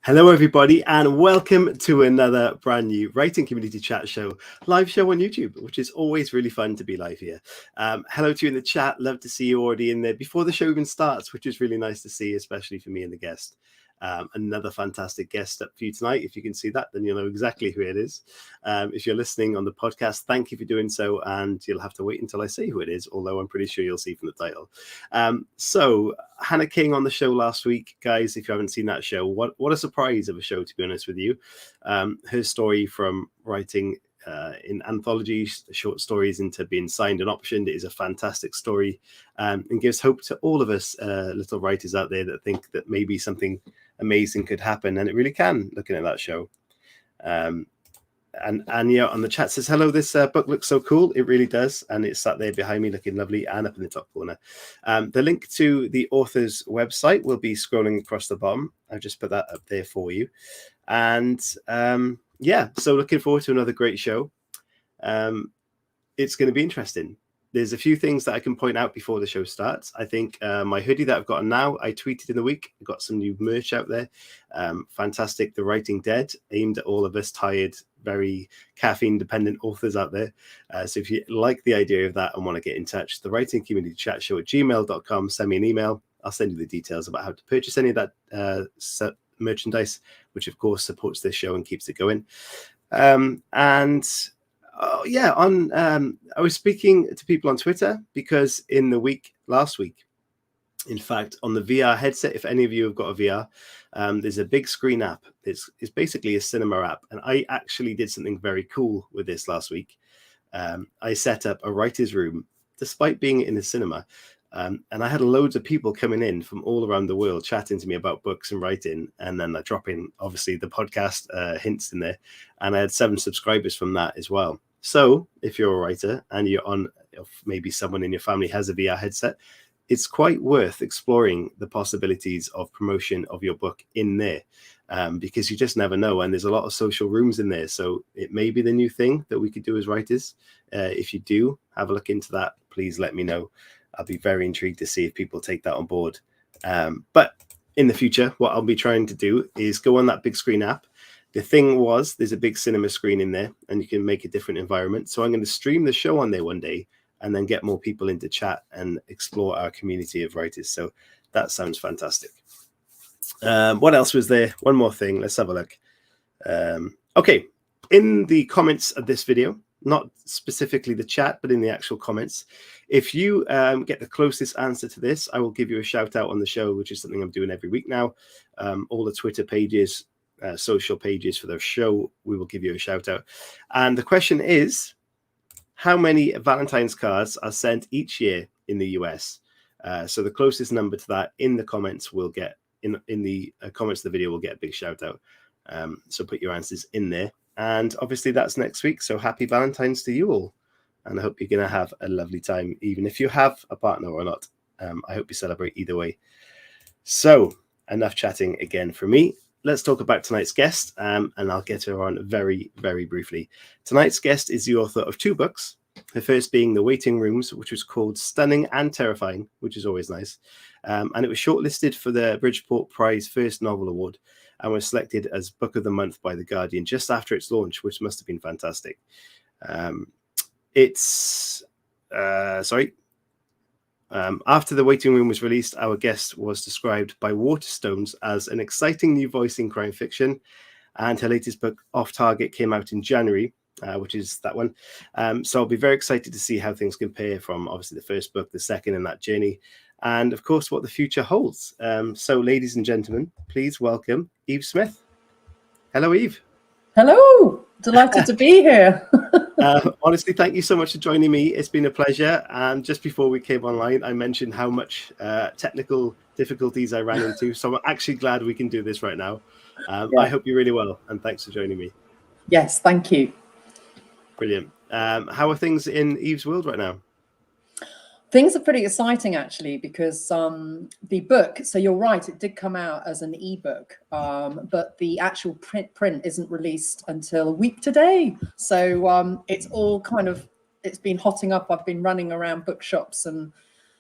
Hello, everybody, and welcome to another brand new Writing Community Chat Show, live show on YouTube, which is always really fun to be live here. Hello to you in the chat. Love to see you already in there before the show even starts, which is really nice to see, especially for me and the guest. Another fantastic guest up for you tonight. If you can see that, then you'll know exactly who it is. If you're listening on the podcast, thank you for doing so, and you'll have to wait until I say who it is, although I'm pretty sure you'll see from the title. So Hannah King on the show last week, guys. If you haven't seen that show, what a surprise of a show, to be honest with you. Her story from writing in anthologies, short stories, into being signed and optioned is a fantastic story, and gives hope to all of us little writers out there that think that maybe something amazing could happen, and it really can, looking at that show. And Anya on the chat says, hello, this book looks so cool. It really does, and it's sat there behind me looking lovely and up in the top corner. The link to the author's website will be scrolling across the bottom. I've just put that up there for you. And yeah, so looking forward to another great show. It's going to be interesting. There's a few things that I can point out before the show starts. I think my hoodie that I've got now, I tweeted in the week. I've got some new merch out there. Fantastic. The Writing Dead, aimed at all of us tired, very caffeine-dependent authors out there. So if you like the idea of that and want to get in touch, the Writing Community Chat Show at gmail.com. Send me an email. I'll send you the details about how to purchase any of that merchandise, which of course supports this show and keeps it going. I was speaking to people on Twitter because in the week last week, in fact, on the VR headset, if any of you have got a VR, there's a big screen app. It's basically a cinema app, and I actually did something very cool with this last week. I set up a writer's room despite being in a cinema. And I had loads of people coming in from all around the world chatting to me about books and writing, and then I drop in obviously the podcast hints in there, and I had 7 subscribers from that as well. So if you're a writer and you're on, maybe someone in your family has a VR headset, it's quite worth exploring the possibilities of promotion of your book in there, because you just never know, and there's a lot of social rooms in there, so it may be the new thing that we could do as writers. If you do have a look into that, please let me know. I'll be very intrigued to see if people take that on board. But in the future, what I'll be trying to do is go on that big screen app. The thing was, there's a big cinema screen in there, and you can make a different environment. So I'm going to stream the show on there one day and then get more people into chat and explore our community of writers. So that sounds fantastic. What else was there? One more thing. Let's have a look. Okay. In the comments of this video, not specifically the chat, but in the actual comments, if you get the closest answer to this, I will give you a shout out on the show, which is something I'm doing every week now. All the Twitter pages, social pages for the show, we will give you a shout out. And the question is, how many Valentine's cards are sent each year in the US? So the closest number to that in the comments will get, in the comments of the video, will get a big shout out. So put your answers in there. And obviously that's next week. So happy Valentine's to you all. And I hope you're going to have a lovely time, even if you have a partner or not. I hope you celebrate either way. So enough chatting again for me. Let's talk about tonight's guest, and I'll get her on very, very briefly. Tonight's guest is the author of 2 books. Her first being The Waiting Rooms, which was called Stunning and Terrifying, which is always nice. And it was shortlisted for the Bridport Prize First Novel Award and was selected as Book of the Month by The Guardian just after its launch, which must have been fantastic. After The Waiting Room was released, our guest was described by Waterstones as an exciting new voice in crime fiction, and her latest book, Off Target, came out in January, which is that one. So I'll be very excited to see how things compare from obviously the first book, the second in that journey, and of course what the future holds. So ladies and gentlemen, please welcome Eve Smith. Hello, Eve. Hello, delighted to be here. Honestly, thank you so much for joining me. It's been a pleasure. And just before we came online, I mentioned how much technical difficulties I ran into. So I'm actually glad we can do this right now. Yeah. I hope you're really well, and thanks for joining me. Yes, thank you. Brilliant. How are things in Eve's world right now? Things are pretty exciting, actually, because the book, so you're right, it did come out as an ebook, but the actual print isn't released until a week today. So it's all kind of, it's been hotting up. I've been running around bookshops and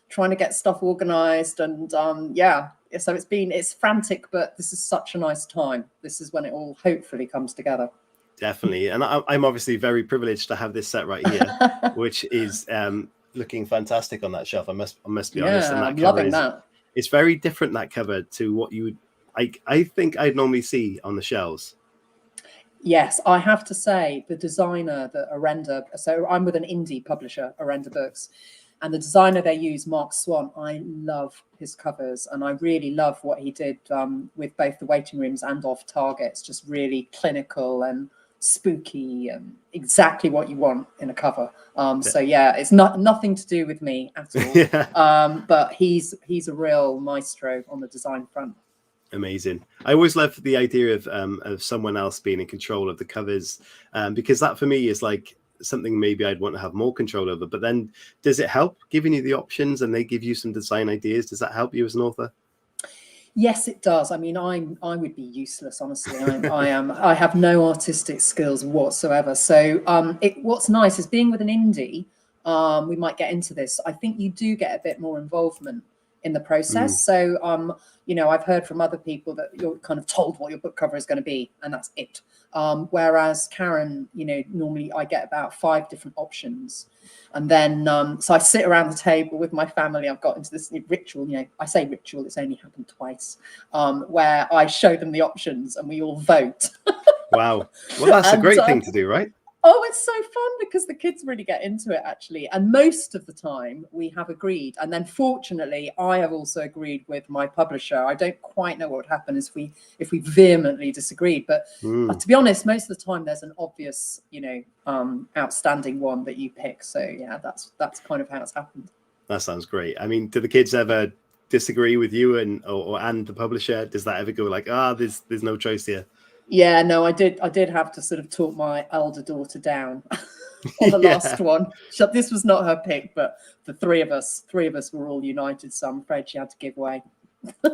trying to get stuff organized, and yeah, So it's frantic, but this is such a nice time. This is when it all hopefully comes together. Definitely. And I'm obviously very privileged to have this set right here, which is looking fantastic on that shelf. I must be honest. And that I'm cover loving that. It's very different, that cover, to what you would, I think I'd normally see on the shelves. Yes, I have to say the designer that Arenda, so I'm with an indie publisher, Arenda Books, and the designer they use, Mark Swan, I love his covers, and I really love what he did with both the waiting rooms and Off Target. It's just really clinical and spooky and exactly what you want in a cover. So yeah, it's nothing to do with me at all. Yeah. But he's a real maestro on the design front. Amazing. I always love the idea of someone else being in control of the covers, because that for me is like something maybe I'd want to have more control over. But then does it help giving you the options and they give you some design ideas? Does that help you as an author? Yes, it does. I mean, I would be useless, honestly. I have no artistic skills whatsoever. So what's nice is being with an indie, we might get into this. I think you do get a bit more involvement in the process. So I've heard from other people that you're kind of told what your book cover is going to be, and that's it. Whereas Karen, normally I get about 5 different options. And then, so I sit around the table with my family. I've got into this ritual, I say ritual, it's only happened twice, where I show them the options and we all vote. Wow. Well, that's a great thing to do, right? Oh, it's so fun because the kids really get into it, actually. And most of the time we have agreed. And then fortunately, I have also agreed with my publisher. I don't quite know what would happen if we vehemently disagreed. But to be honest, most of the time there's an obvious, outstanding one that you pick. So yeah, that's kind of how it's happened. That sounds great. I mean, do the kids ever disagree with you and the publisher? Does that ever go like, there's no choice here? Yeah, no, I did have to sort of talk my elder daughter down on the last one. This was not her pick, but the three of us were all united, so I'm afraid she had to give way.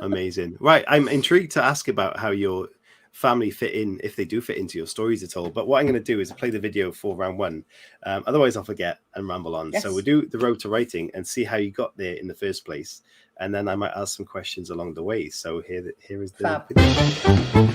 Amazing. Right, I'm intrigued to ask about how your family fit in, if they do fit into your stories at all. But what I'm going to do is play the video for round 1. Otherwise I'll forget and ramble on. Yes. So we'll do the road to writing and see how you got there in the first place. And then I might ask some questions along the way. So here is the video.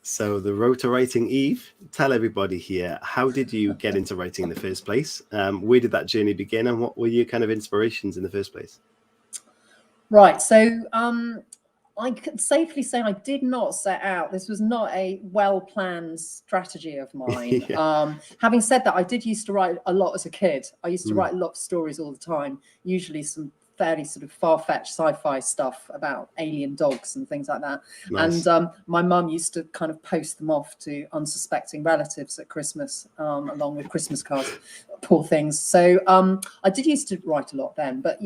So the road to writing, Eve, tell everybody here, how did you get into writing in the first place? Where did that journey begin and what were your kind of inspirations in the first place? Right. So I can safely say I did not set out. This was not a well-planned strategy of mine. Yeah. Having said that, I did used to write a lot as a kid. I used to write a lot of stories all the time, usually some fairly sort of far-fetched sci-fi stuff about alien dogs and things like that. Nice. And my mum used to kind of post them off to unsuspecting relatives at Christmas, along with Christmas cards. Poor things. So I did used to write a lot then, but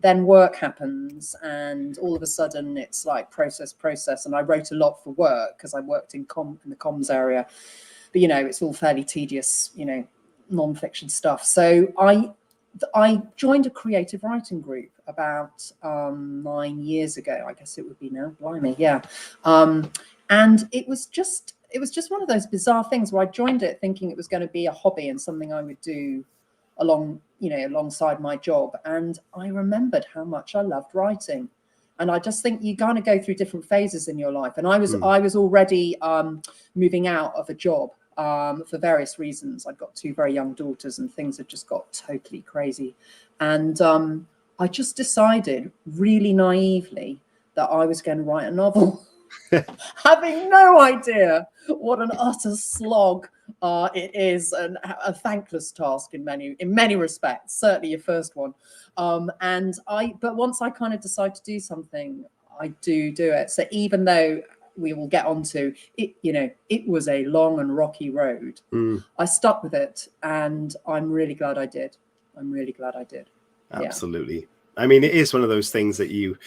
then work happens and all of a sudden it's like process. And I wrote a lot for work because I worked in the comms area, but it's all fairly tedious, non-fiction stuff. So I joined a creative writing group about 9 years ago, I guess it would be now. Blimey, yeah. And it was just one of those bizarre things where I joined it thinking it was going to be a hobby and something I would do alongside my job. And I remembered how much I loved writing. And I just think you kind of go through different phases in your life. And I was already moving out of a job. For various reasons. I've got 2 very young daughters and things had just got totally crazy. And I just decided really naively that I was going to write a novel, having no idea what an utter slog it is and a thankless task in many respects, certainly your first one. But once I kind of decide to do something, I do it. So even though we will get onto it, it was a long and rocky road. I stuck with it and I'm really glad I did. Absolutely. Yeah. I mean, it is one of those things that you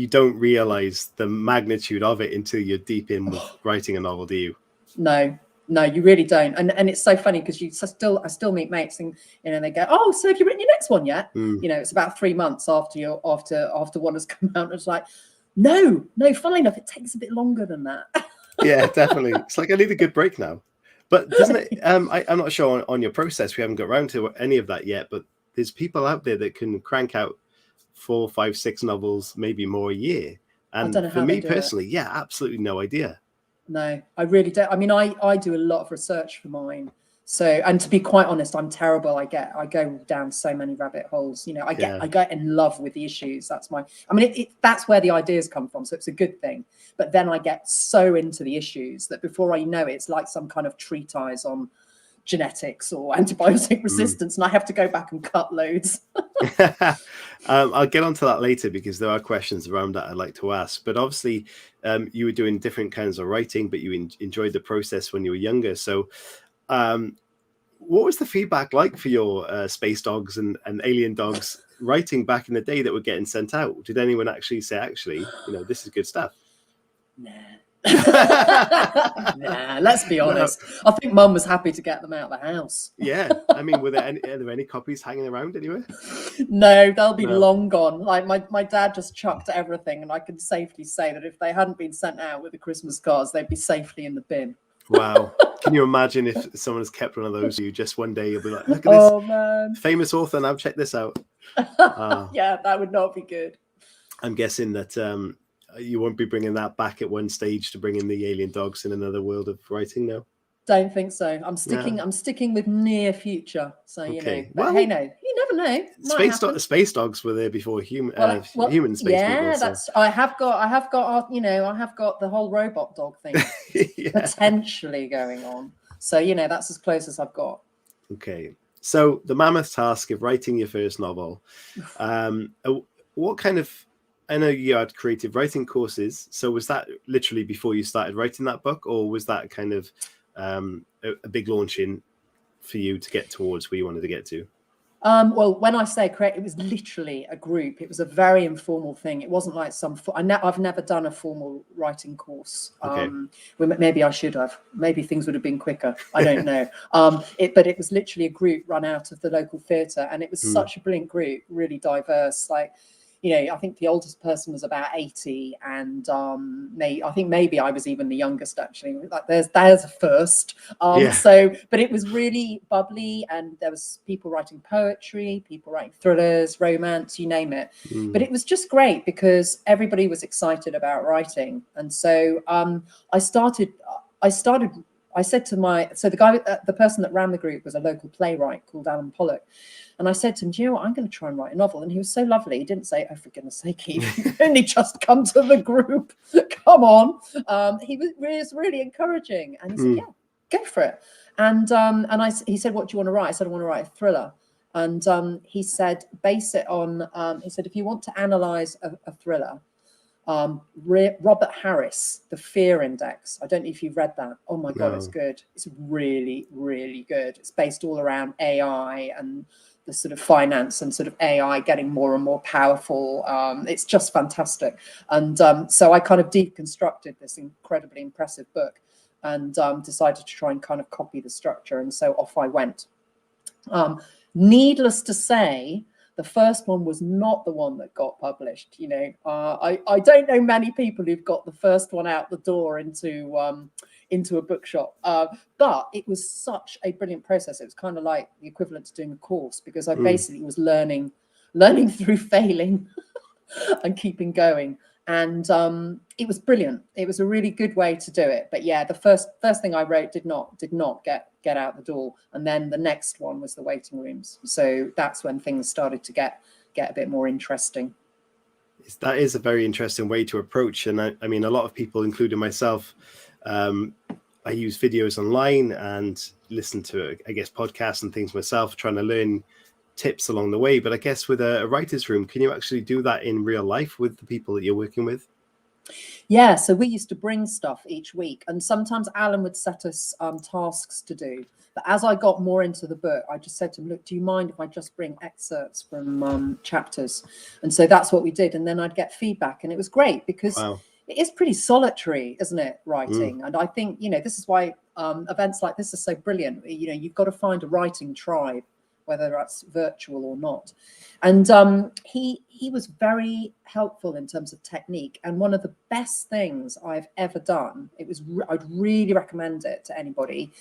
don't realize the magnitude of it until you're deep in with writing a novel, do you? No, you really don't. And it's so funny because I still meet mates and they go, oh, so have you written your next one yet? It's about 3 months after one has come out. And it's like, No, funnily enough, it takes a bit longer than that. Yeah, definitely. It's like I need a good break now. But doesn't it? I'm not sure on your process. We haven't got around to any of that yet. But there's people out there that can crank out 4, 5, 6 novels, maybe more a year. And I don't know for how me they do personally, yeah, absolutely no idea. No, I really don't. I mean, I do a lot of research for mine. So, and to be quite honest, I'm terrible. I go down so many rabbit holes. You know, I get in love with the issues. That's that's where the ideas come from. So it's a good thing. But then I get so into the issues that before I know it, it's like some kind of treatise on genetics or antibiotic resistance, and I have to go back and cut loads. I'll get onto that later because there are questions around that I'd like to ask. But obviously, you were doing different kinds of writing, but you enjoyed the process when you were younger. So, what was the feedback like for your space dogs and alien dogs writing back in the day that were getting sent out? Did anyone actually say, this is good stuff? Nah. Nah, let's be honest. No. I think Mum was happy to get them out of the house. Yeah, I mean, are there any copies hanging around anywhere? No, they'll be long gone. Like my dad just chucked everything, and I can safely say that if they hadn't been sent out with the Christmas cards, they'd be safely in the bin. Wow. Can you imagine if someone has kept one of those? You just one day you'll be like, look at this man. Famous author. Now check this out. Yeah, that would not be good. I'm guessing that you won't be bringing that back at one stage to bring in the alien dogs in another world of writing now. Don't think so. I'm sticking with near future. So you know. But well, hey, no, you never know. Space dogs were there before human space people. Yeah, that's. I have got the whole robot dog thing potentially going on. So that's as close as I've got. Okay, so the mammoth task of writing your first novel. What kind of? I know you had creative writing courses. So was that literally before you started writing that book, or was that kind of a big launch in for you to get towards where you wanted to get to? Well, when I say create, it was literally a group. It was a very informal thing. It wasn't like I've never done a formal writing course. Okay. Maybe I should have. Maybe things would have been quicker. I don't know. But it was literally a group run out of the local theatre, and it was such a brilliant group, really diverse. Like, I think the oldest person was about 80, and I think maybe I was even the youngest, actually. Like there's a first. So, but it was really bubbly, and there was people writing poetry, people writing thrillers, romance, you name it. But it was just great because everybody was excited about writing, and so I said to the person that ran the group was a local playwright called Alan Pollock. And I said to him, do you know what? I'm going to try and write a novel. And he was so lovely. He didn't say, oh, for goodness sake, you've only just come to the group. Come on. He was really encouraging. And he said, yeah, go for it. And he said, what do you want to write? I said, I want to write a thriller. And he said, base it on, he said, if you want to analyze a thriller, Robert Harris, The Fear Index. I don't know if you've read that. Oh my God, it's good. It's really, really good. It's based all around AI and the sort of finance and sort of AI getting more and more powerful. It's just fantastic. And so I kind of deconstructed this incredibly impressive book and decided to try and kind of copy the structure. And so off I went. Needless to say, the first one was not the one that got published. I don't know many people who've got the first one out the door into a bookshop. But it was such a brilliant process. It was kind of like the equivalent to doing a course, because I basically was learning through failing and keeping going. And it was brilliant. It was a really good way to do it. But yeah, the first thing I wrote did not get out the door. And then the next one was the waiting rooms. So that's when things started to get a bit more interesting. That is a very interesting way to approach. And I mean, a lot of people, including myself, I use videos online and listen to, I guess, podcasts and things myself, trying to learn tips along the way. But I guess with a writer's room, can you actually do that in real life with the people that you're working with? Yeah, so we used to bring stuff each week, and sometimes Alan would set us tasks to do. But as I got more into the book, I just said to him, look, do you mind if I just bring excerpts from chapters? And so that's what we did. And then I'd get feedback, and it was great because it is pretty solitary, isn't it, writing? And I think, this is why events like this are so brilliant. You've got to find a writing tribe whether that's virtual or not. And he was very helpful in terms of technique. And one of the best things I've ever done, I'd really recommend it to anybody,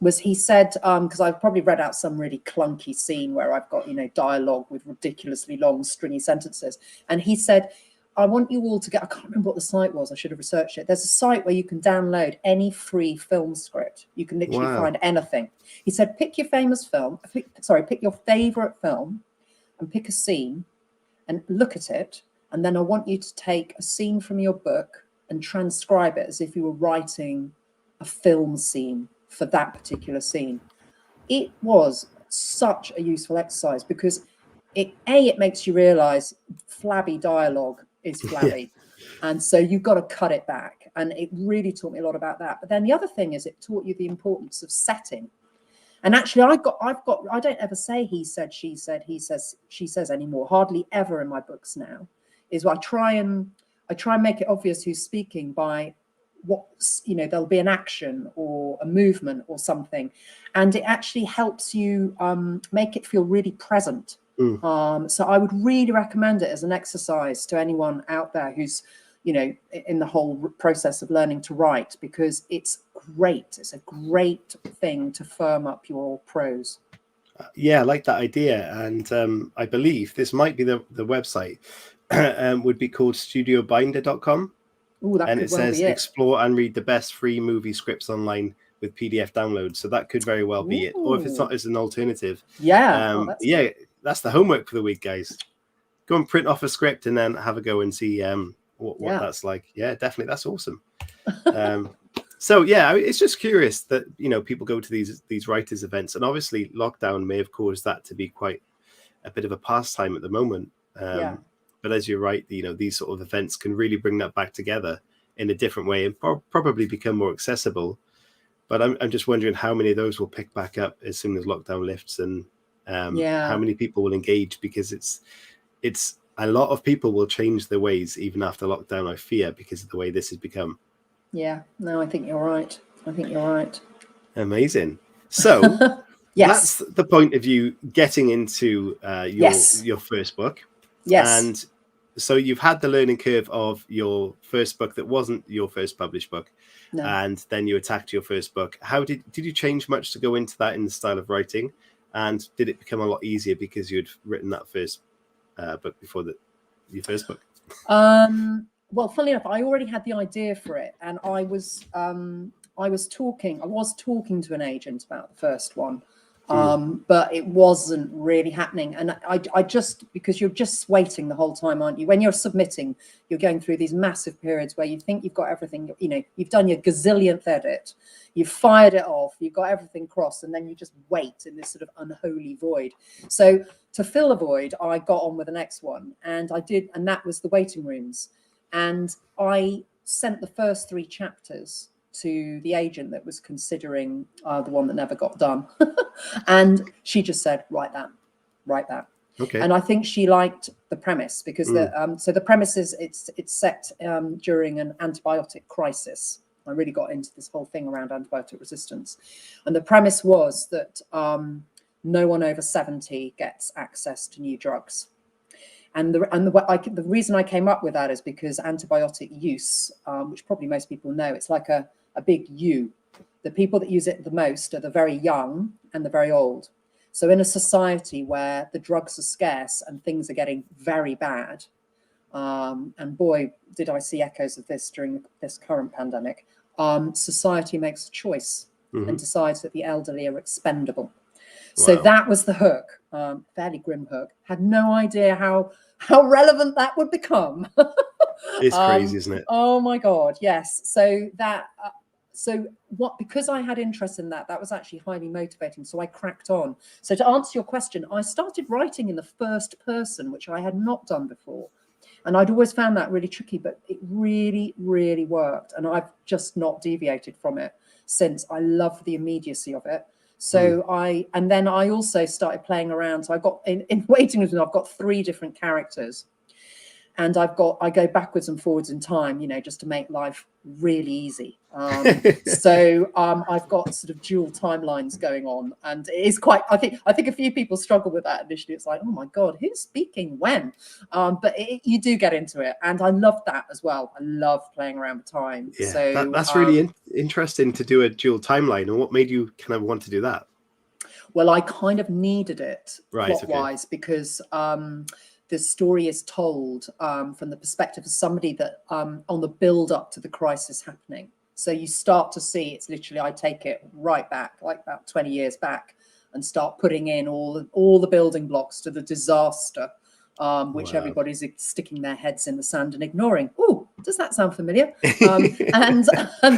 was he said, because I've probably read out some really clunky scene where I've got, dialogue with ridiculously long stringy sentences. And he said, I want you all to get, I can't remember what the site was, I should have researched it. There's a site where you can download any free film script. You can literally find anything. He said, pick your pick your favorite film and pick a scene and look at it. And then I want you to take a scene from your book and transcribe it as if you were writing a film scene for that particular scene. It was such a useful exercise because it makes you realize flabby dialogue is flabby. And so you've got to cut it back. And it really taught me a lot about that. But then the other thing is it taught you the importance of setting. And actually I don't ever say he said, she said, he says, she says anymore, hardly ever in my books now, is I try and make it obvious who's speaking by there'll be an action or a movement or something. And it actually helps you make it feel really present. So I would really recommend it as an exercise to anyone out there who's, in the whole process of learning to write, because it's great. It's a great thing to firm up your prose. Yeah, I like that idea. And I believe this might be the website would be called studiobinder.com. Ooh, that and could it well says be it. explore and read the best free movie scripts online with PDF downloads. So that could very well be it. Or if it's not, as an alternative. That's the homework for the week, guys. Go and print off a script and then have a go and see what that's like. Yeah, definitely. That's awesome. So yeah, it's just curious that, people go to these writers events, and obviously lockdown may have caused that to be quite a bit of a pastime at the moment. But as you're right, these sort of events can really bring that back together in a different way and probably become more accessible. But I'm just wondering how many of those will pick back up as soon as lockdown lifts, and how many people will engage, because it's a lot of people will change their ways even after lockdown, I fear, because of the way this has become. Yeah, no, I think you're right. Amazing. So yes, that's the point of you getting into your first book. Yes. And so you've had the learning curve of your first book that wasn't your first published book. No. And then you attacked your first book. How did you change much to go into that in the style of writing? And did it become a lot easier because you'd written that first book before your first book? Well, funnily enough, I already had the idea for it, and I was talking to an agent about the first one. But it wasn't really happening. And I just, because you're just waiting the whole time, aren't you? When you're submitting, you're going through these massive periods where you think you've got everything, you've done your gazillionth edit, you've fired it off, you've got everything crossed, and then you just wait in this sort of unholy void. So to fill the void, I got on with the next one, and I did, and that was the waiting rooms. And I sent the first 3 chapters to the agent that was considering the one that never got done. And she just said, write that. Okay. And I think she liked the premise because the premise is it's set during an antibiotic crisis. I really got into this whole thing around antibiotic resistance. And the premise was that no one over 70 gets access to new drugs. And the reason I came up with that is because antibiotic use, which probably most people know, it's like a big U. The people that use it the most are the very young and the very old. So in a society where the drugs are scarce and things are getting very bad, and boy, did I see echoes of this during this current pandemic, society makes a choice and decides that the elderly are expendable. Wow. So that was the hook, fairly grim hook. Had no idea how relevant that would become. It's crazy, isn't it? Oh my God, yes. So that... because I had interest in that was actually highly motivating. So I cracked on. So to answer your question, I started writing in the first person, which I had not done before. And I'd always found that really tricky, but it really, really worked. And I've just not deviated from it since. I love the immediacy of it. So and then I also started playing around. So I got in waiting rooms, I've got 3 different characters. And I go backwards and forwards in time, you know, just to make life really easy. So I've got sort of dual timelines going on, and it is quite. I think a few people struggle with that initially. It's like, oh my god, who's speaking when? But you do get into it, and I love that as well. I love playing around with time. Yeah, so that's really interesting to do a dual timeline. And what made you kind of want to do that? Well, I kind of needed it plot-wise, okay. because the story is told from the perspective of somebody that on the build up to the crisis happening. So you start to see, it's literally, I take it right back, like about 20 years back, and start putting in all the building blocks to the disaster, which everybody's sticking their heads in the sand and ignoring. Oh, does that sound familiar? And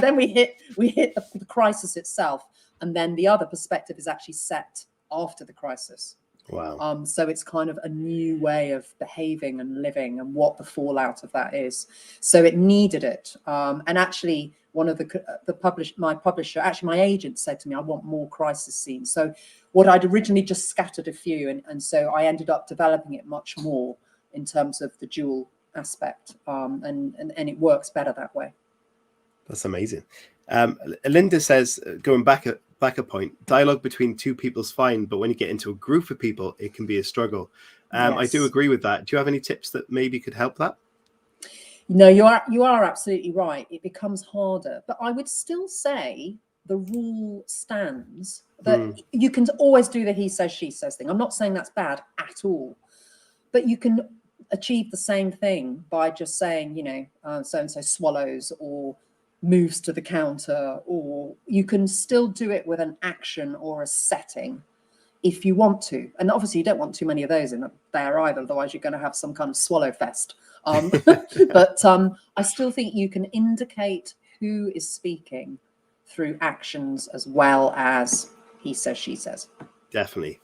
then we hit the crisis itself. And then the other perspective is actually set after the crisis. Wow. So it's kind of a new way of behaving and living, and what the fallout of that is. So it needed it. And actually, one of my publisher, actually my agent, said to me, I want more crisis scenes. So what I'd originally just scattered a few, and so I ended up developing it much more in terms of the dual aspect. And it works better that way. That's amazing. Linda says, going back a point, dialogue between two people's fine, but when you get into a group of people, it can be a struggle. Yes. I do agree with that. Do you have any tips that maybe could help that? No, you are absolutely right. It becomes harder, but I would still say the rule stands that you can always do the he says, she says thing. I'm not saying that's bad at all, but you can achieve the same thing by just saying, you know, so-and-so swallows or moves to the counter, or you can still do it with an action or a setting if you want to. And obviously you don't want too many of those in there either, otherwise you're going to have some kind of swallow fest. But I still think you can indicate who is speaking through actions as well as he says, she says. Definitely.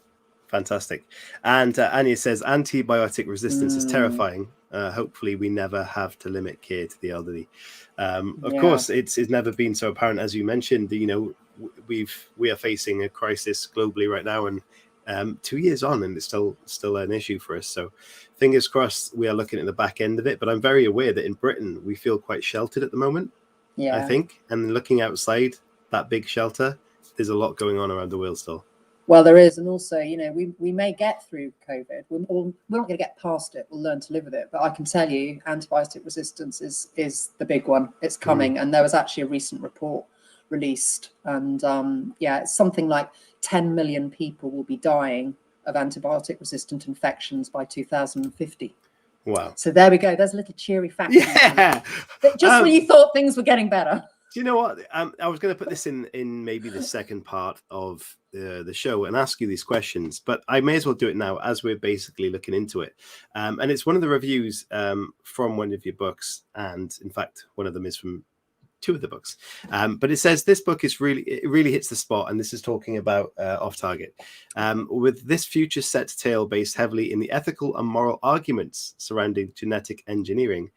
Fantastic. And Anya says, antibiotic resistance is terrifying. Hopefully we never have to limit care to the elderly. Of course, it's never been so apparent, as you mentioned. You know, we are facing a crisis globally right now, and 2 years on, and it's still an issue for us. So fingers crossed we are looking at the back end of it. But I'm very aware that in Britain we feel quite sheltered at the moment. I think, and looking outside that big shelter, there's a lot going on around the world still. Well, there is. And also, you know, we may get through COVID. We're not going to get past it. We'll learn to live with it. But I can tell you, antibiotic resistance is the big one. It's coming. And there was actually a recent report released. And it's something like 10 million people will be dying of antibiotic resistant infections by 2050. Wow. So there we go. There's a little cheery fact. Yeah. Just when you thought things were getting better. Do you know what? I was going to put this in maybe the second part of the show and ask you these questions, but I may as well do it now as we're basically looking into it. And it's one of the reviews from one of your books, and in fact, one of them is from two of the books. But it says this book it really hits the spot, and this is talking about Off Target. With this future set tale based heavily in the ethical and moral arguments surrounding genetic engineering,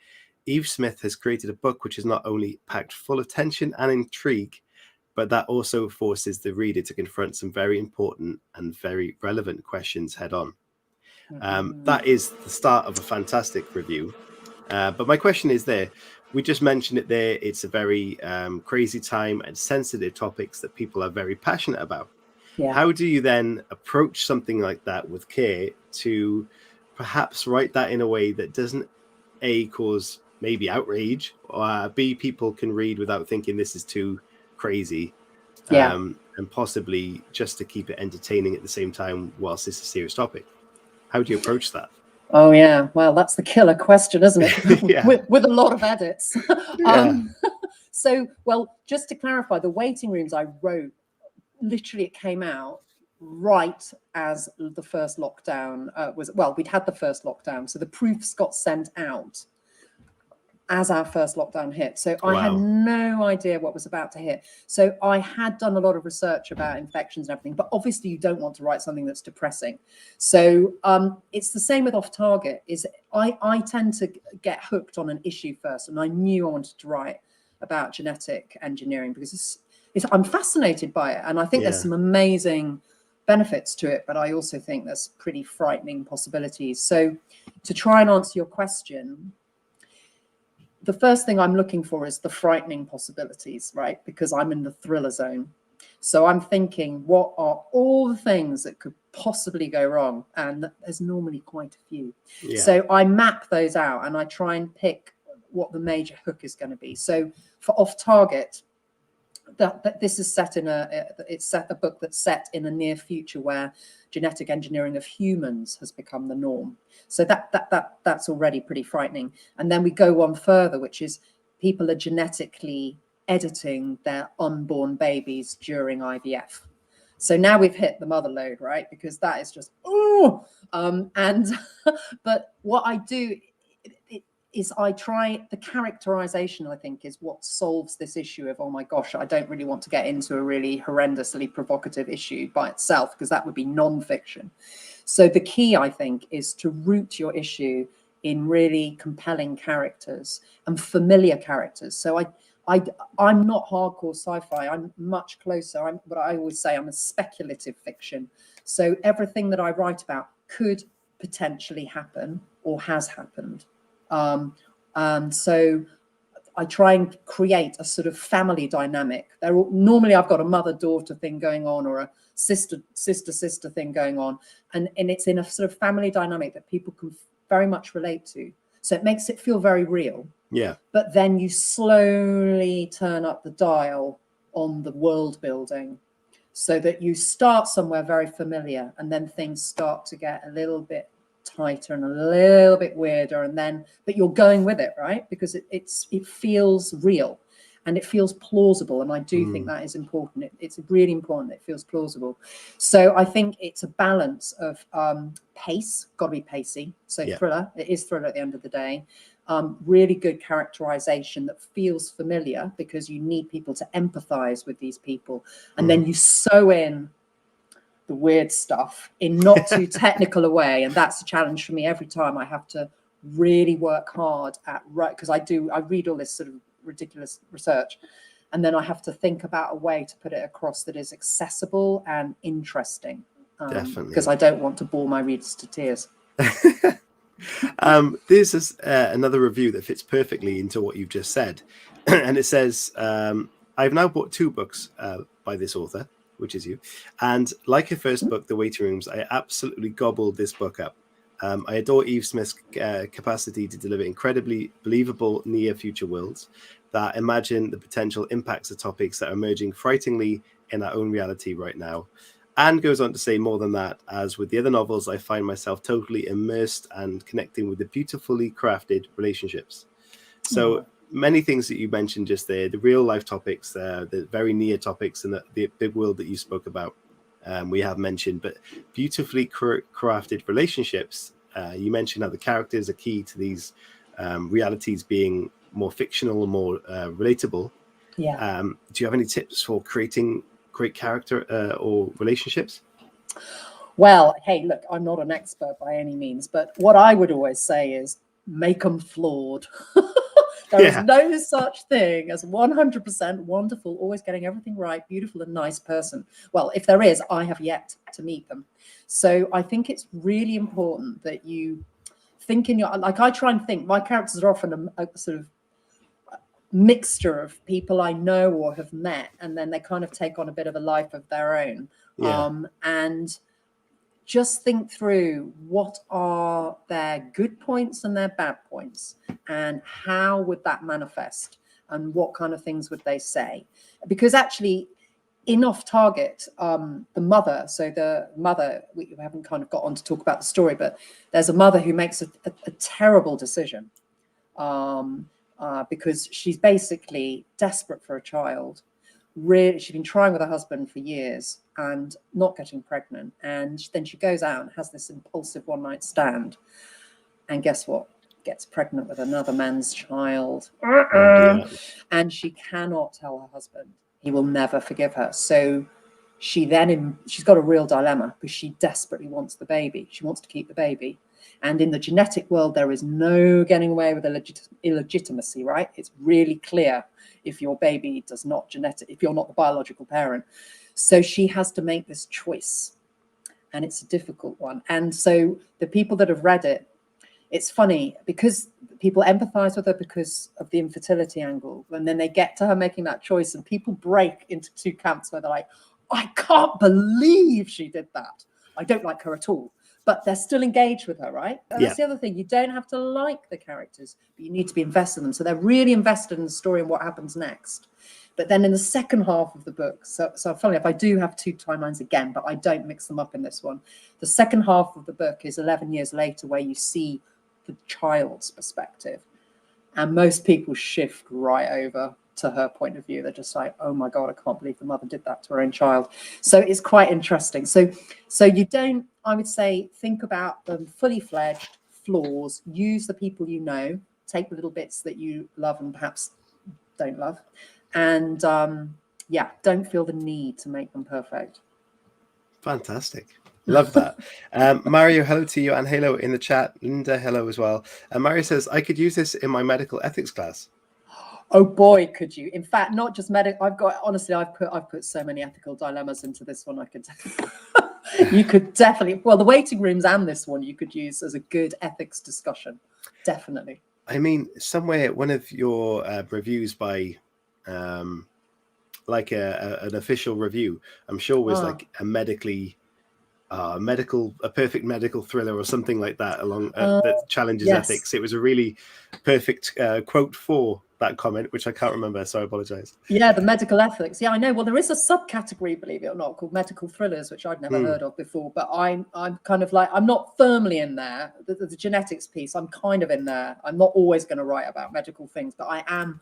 Eve Smith has created a book which is not only packed full of tension and intrigue, but that also forces the reader to confront some very important and very relevant questions head on. That is the start of a fantastic review. But my question is we just mentioned it there. It's a very crazy time and sensitive topics that people are very passionate about. Yeah. How do you then approach something like that with care to perhaps write that in a way that doesn't cause maybe outrage, or B, people can read without thinking this is too crazy, and possibly just to keep it entertaining at the same time whilst it's a serious topic? How do you approach that? Oh yeah, well, that's the killer question, isn't it? with a lot of edits. So, well, just to clarify, the waiting rooms I wrote, literally it came out right as the first lockdown we'd had the first lockdown, so the proofs got sent out as our first lockdown hit. So I had no idea what was about to hit. So I had done a lot of research about infections and everything, but obviously you don't want to write something that's depressing. So it's the same with Off Target. I tend to get hooked on an issue first, and I knew I wanted to write about genetic engineering because I'm fascinated by it, and I think there's some amazing benefits to it, but I also think there's pretty frightening possibilities. So to try and answer your question, the first thing I'm looking for is the frightening possibilities, right? Because I'm in the thriller zone. So I'm thinking, what are all the things that could possibly go wrong? And there's normally quite a few. Yeah. So I map those out and I try and pick what the major hook is going to be. So for Off Target, that this is set in a book that's set in a near future where genetic engineering of humans has become the norm. So that's already pretty frightening. And then we go on further, which is people are genetically editing their unborn babies during IVF. So now we've hit the mother load, right? Because that is just but what I do is I try the characterization, I think, is what solves this issue of, oh my gosh, I don't really want to get into a really horrendously provocative issue by itself, because that would be non-fiction. So the key, I think, is to root your issue in really compelling characters and familiar characters. So I'm not hardcore sci-fi. I'm much closer. But I always say I'm a speculative fiction. So everything that I write about could potentially happen or has happened. And so I try and create a sort of family dynamic. Normally I've got a mother-daughter thing going on, or a sister-sister thing going on. And it's in a sort of family dynamic that people can very much relate to. So it makes it feel very real. Yeah. But then you slowly turn up the dial on the world building, so that you start somewhere very familiar and then things start to get a little bit tighter and a little bit weirder, but you're going with it, right? Because it feels real and it feels plausible, and I do think that is important. It's really important that it feels plausible. So I think it's a balance of pace, got to be pacey. So thriller, it is thriller at the end of the day. Really good characterization that feels familiar, because you need people to empathize with these people, and then you sew in the weird stuff in not too technical a way. And that's a challenge for me every time. I have to really work hard because I read all this sort of ridiculous research, and then I have to think about a way to put it across that is accessible and interesting. Definitely. Because I don't want to bore my readers to tears. There's another review that fits perfectly into what you've just said. And it says, I've now bought 2 books by this author, which is you. And like her first book, The Waiting Rooms, I absolutely gobbled this book up. I adore Eve Smith's capacity to deliver incredibly believable near-future worlds that imagine the potential impacts of topics that are emerging frighteningly in our own reality right now. And goes on to say more than that, as with the other novels, I find myself totally immersed and connecting with the beautifully crafted relationships. So many things that you mentioned just there, the real life topics, the very near topics, and the big world that you spoke about, we have mentioned, but beautifully crafted relationships. You mentioned how the characters are key to these realities being more fictional and more relatable. Yeah. Do you have any tips for creating great character or relationships? Well, hey, look, I'm not an expert by any means, but what I would always say is make them flawed. There is no such thing as 100% wonderful, always getting everything right, beautiful and nice person. Well, if there is, I have yet to meet them. So I think it's really important that you think I try and think, my characters are often a sort of mixture of people I know or have met, and then they kind of take on a bit of a life of their own. And just think through what are their good points and their bad points, and how would that manifest, and what kind of things would they say? Because actually in Off Target, the mother, we haven't kind of got on to talk about the story, but there's a mother who makes a terrible decision because she's basically desperate for a child. Really, she's been trying with her husband for years and not getting pregnant, and then she goes out and has this impulsive one-night stand, and guess what? Gets pregnant with another man's child. And she cannot tell her husband. He will never forgive her. So she's got a real dilemma, because she desperately wants the baby. She wants to keep the baby. And in the genetic world, there is no getting away with illegitimacy, right? It's really clear if your baby if you're not the biological parent. So she has to make this choice. and it's a difficult one. And so the people that have read it, it's funny because people empathize with her because of the infertility angle, and then they get to her making that choice, and people break into two camps where they're like, I can't believe she did that. I don't like her at all. But they're still engaged with her, right? And that's the other thing. You don't have to like the characters, but you need to be invested in them. So they're really invested in the story and what happens next. But then in the second half of the book, so funnily enough, I do have two timelines again, but I don't mix them up in this one. The second half of the book is 11 years later, where you see the child's perspective. And most people shift right over to her point of view. They're just like, oh my God, I can't believe the mother did that to her own child. So it's quite interesting. So you don't, I would say, think about them fully fledged, flaws, use the people you know, take the little bits that you love and perhaps don't love. And yeah, don't feel the need to make them perfect. Fantastic. Love that. Mario, hello to you, and hello in the chat. Linda, hello as well. Mario says, I could use this in my medical ethics class. Oh boy, could you? In fact, not just medical. I've put so many ethical dilemmas into this one. I could, you could definitely. Well, the waiting rooms and this one you could use as a good ethics discussion. Definitely. I mean, somewhere one of your reviews by, like an official review, I'm sure was like a perfect medical thriller or something like that along that challenges ethics. It was a really perfect quote for that comment, which I can't remember, so I apologize. Yeah, the medical ethics. Yeah, I know. Well, there is a subcategory, believe it or not, called medical thrillers, which I'd never heard of before. But I'm kind of like, I'm not firmly in there. The genetics piece, I'm kind of in there. I'm not always going to write about medical things, but I am.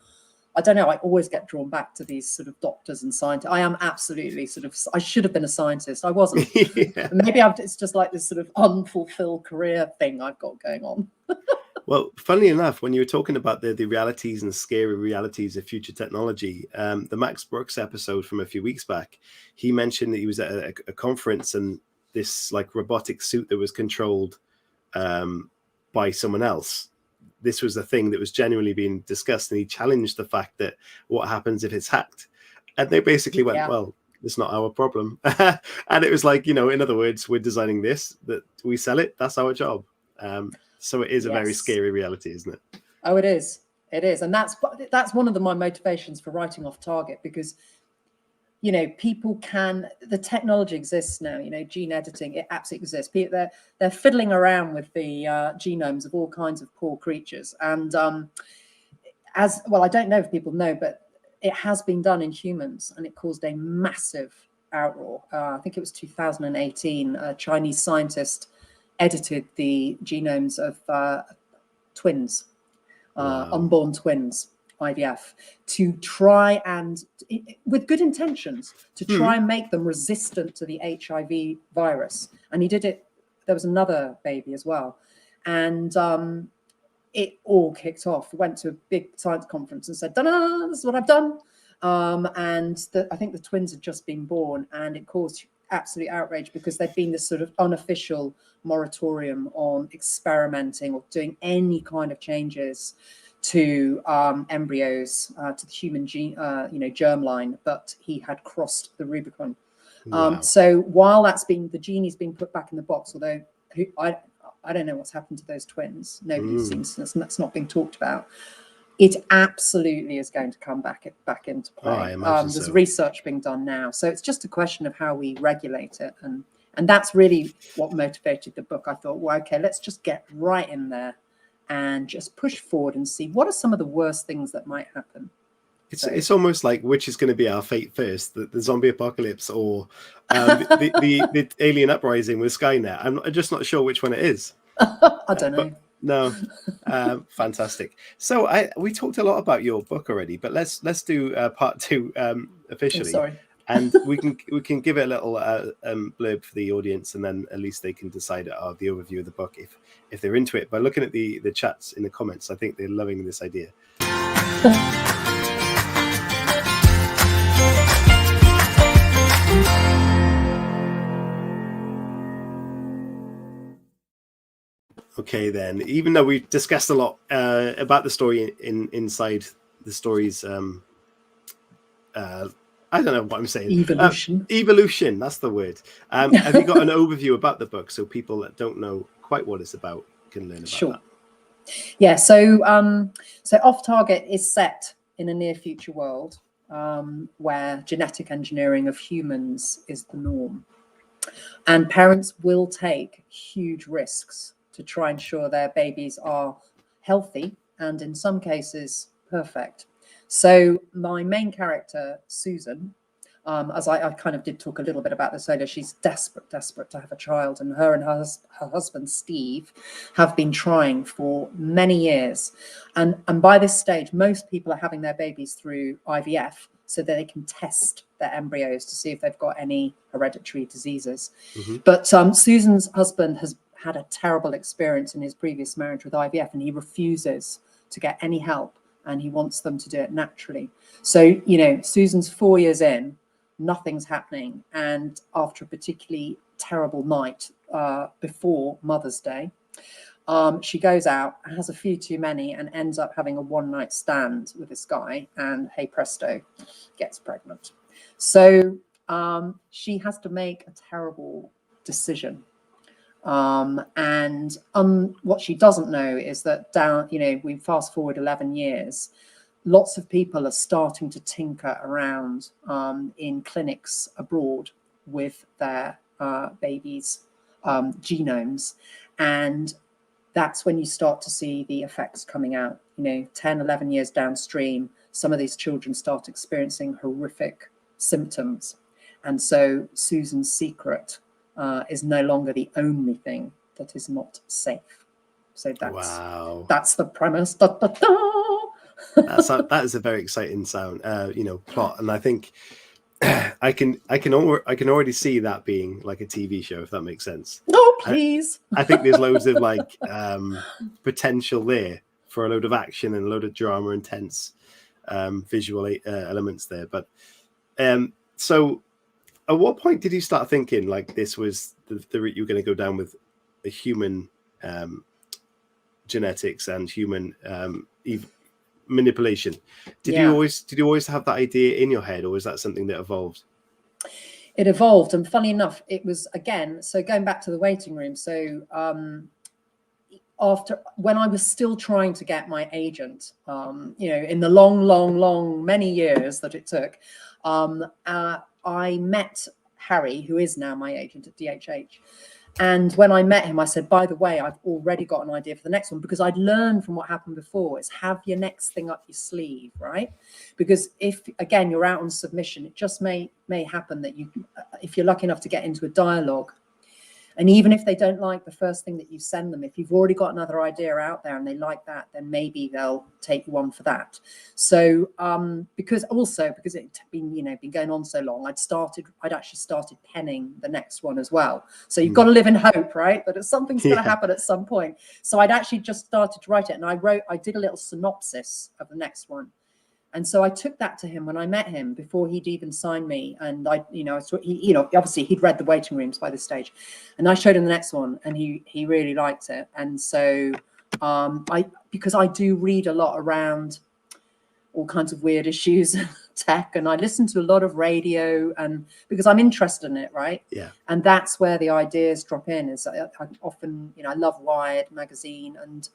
I don't know. I always get drawn back to these sort of doctors and scientists. I am absolutely sort of. I should have been a scientist. I wasn't. Maybe it's just like this sort of unfulfilled career thing I've got going on. Well, funnily enough, when you were talking about the realities and scary realities of future technology, the Max Brooks episode from a few weeks back, he mentioned that he was at a conference and this like robotic suit that was controlled by someone else. This was a thing that was genuinely being discussed, and he challenged the fact that what happens if it's hacked? And they basically went, well, it's not our problem. And it was like, in other words, we're designing this, that we sell it, that's our job. So it is a very scary reality, isn't it? Oh, it is. It is. And that's one of my motivations for writing Off Target, because, people the technology exists now, gene editing, it absolutely exists. They're fiddling around with the genomes of all kinds of poor creatures. And as well, I don't know if people know, but it has been done in humans, and it caused a massive outroar. I think it was 2018, a Chinese scientist edited the genomes of twins, unborn twins, IVF, to try and, with good intentions, to try and make them resistant to the HIV virus. And he did it. There was another baby as well. And it all kicked off. We went to a big science conference and said, "Da-da, this is what I've done." And I think the twins had just been born, and it caused absolute outrage because there'd been this sort of unofficial moratorium on experimenting or doing any kind of changes to embryos, to the human gene, germline, but he had crossed the Rubicon. Wow. So while the genie's been put back in the box, although I don't know what's happened to those twins. Nobody seems, that's not being talked about. It absolutely is going to come back into play. There's research being done now. So it's just a question of how we regulate it. And that's really what motivated the book. I thought, well, okay, let's just get right in there and just push forward and see what are some of the worst things that might happen. It's almost like which is going to be our fate first, the zombie apocalypse or the alien uprising with Skynet. I'm just not sure which one it is. I don't know. No, fantastic. So we talked a lot about your book already, but let's do part two officially. Sorry. And we can give it a little blurb for the audience, and then at least they can decide the overview of the book if they're into it. By looking at the chats in the comments, I think they're loving this idea. Okay, then. Even though we discussed a lot about the story inside the story's I don't know what I'm saying. Evolution. Evolution, that's the word. Have you got an overview about the book so people that don't know quite what it's about can learn about that? Yeah, so Off Target is set in a near future world where genetic engineering of humans is the norm. And parents will take huge risks to try and ensure their babies are healthy and in some cases perfect. So my main character, Susan, as I kind of did talk a little bit about this earlier, she's desperate to have a child, and her husband, Steve, have been trying for many years. And by this stage, most people are having their babies through IVF so that they can test their embryos to see if they've got any hereditary diseases. Mm-hmm. But Susan's husband has had a terrible experience in his previous marriage with IVF, and he refuses to get any help, and he wants them to do it naturally. So, Susan's 4 years in, nothing's happening. And after a particularly terrible night before Mother's Day, she goes out, has a few too many, and ends up having a one-night stand with this guy, and hey presto, gets pregnant. So she has to make a terrible decision. And what she doesn't know is that we fast forward 11 years, lots of people are starting to tinker around in clinics abroad with their babies' genomes. And that's when you start to see the effects coming out. 10, 11 years downstream, some of these children start experiencing horrific symptoms. And so Susan's secret is no longer the only thing that is not safe. So that's the premise. Da, da, da. That is a very exciting plot, and I think I can already see that being like a TV show, if that makes sense. Oh, please! I think there's loads of potential there for a load of action and a load of drama and tense visual elements there. But so, at what point did you start thinking like this was the route you were going to go down with a human genetics and human manipulation? Did you always have that idea in your head, or was that something that evolved? It evolved, and funny enough, it was so going back to the waiting room. So after, when I was still trying to get my agent, in the long many years that it took, I met Harry, who is now my agent at DHH. And when I met him, I said, by the way, I've already got an idea for the next one, because I'd learned from what happened before is have your next thing up your sleeve, right? Because if, again, you're out on submission, it just may happen that if you're lucky enough to get into a dialogue, and even if they don't like the first thing that you send them, if you've already got another idea out there and they like that, then maybe they'll take you on for that. So because it's been going on so long, I'd actually started penning the next one as well. So you've got to live in hope, right? That something's going to happen at some point. So I'd actually just started to write it, and I did a little synopsis of the next one. And so I took that to him when I met him before he'd even signed me. And obviously he'd read The Waiting Rooms by this stage, and I showed him the next one, and he really liked it. And so because I do read a lot around all kinds of weird issues, tech, and I listen to a lot of radio, and because I'm interested in it, right? Yeah. And that's where the ideas drop in. Is I often, I love Wired magazine, and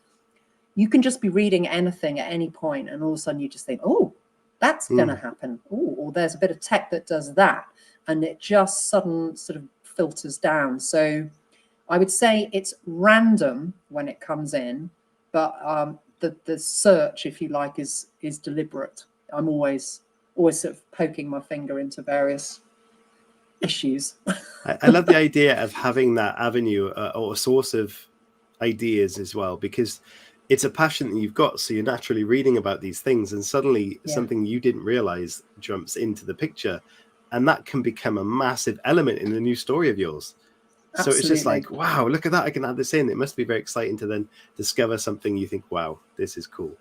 you can just be reading anything at any point, and all of a sudden you just think, oh, that's going to happen. Oh, or there's a bit of tech that does that. And it just sort of filters down. So I would say it's random when it comes in, but the search, if you like, is deliberate. I'm always sort of poking my finger into various issues. I love the idea of having that avenue or a source of ideas as well, because it's a passion that you've got. So you're naturally reading about these things, and suddenly something you didn't realize jumps into the picture, and that can become a massive element in the new story of yours. Absolutely. So it's just like, wow, look at that. I can add this in. It must be very exciting to then discover something you think, wow, this is cool.